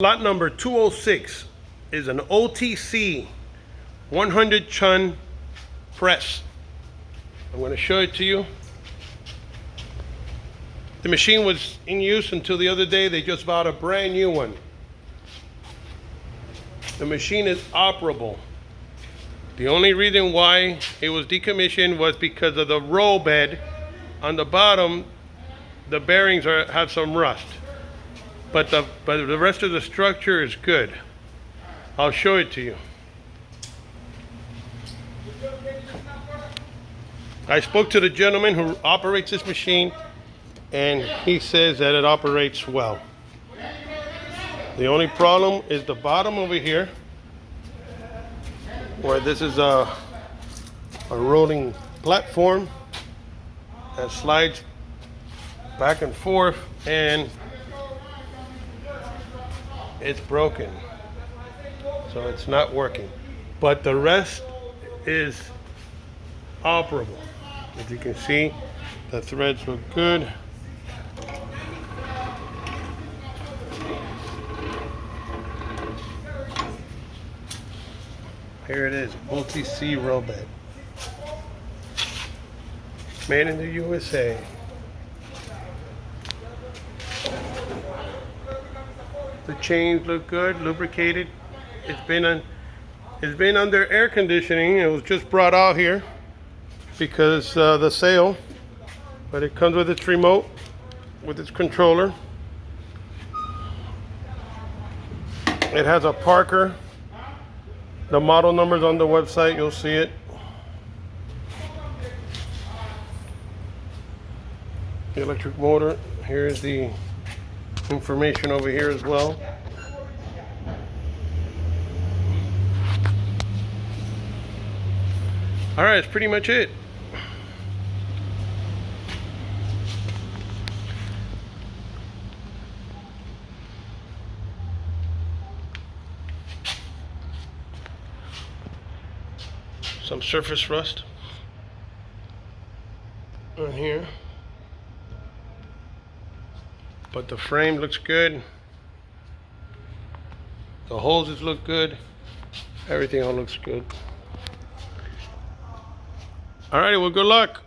Lot number 206 is an OTC 100 chun press. I'm going to show it to you. The machine was in use until the other day. They just bought a brand new one. The machine is operable. The only reason why it was decommissioned was because of the roll bed on the bottom. The bearings have some rust. But the rest of the structure is good. I'll show it to you. I spoke to the gentleman who operates this machine, and he says that it operates well. The only problem is the bottom over here, where this is a rolling platform that slides back and forth, and it's broken, so it's not working. But the rest is operable. As you can see, the threads look good. Here it is, OTC roll bed, made in the USA. The chains look good, lubricated. It's been under air conditioning. It was just brought out here because the sale, but it comes with its remote, with its controller. It has a Parker. The model number's on the website. You'll see it. The electric motor. Here's the information over here as well. All right, that's pretty much it. Some surface rust on here, but the frame looks good. The hoses look good. Everything all looks good. All right, well, good luck.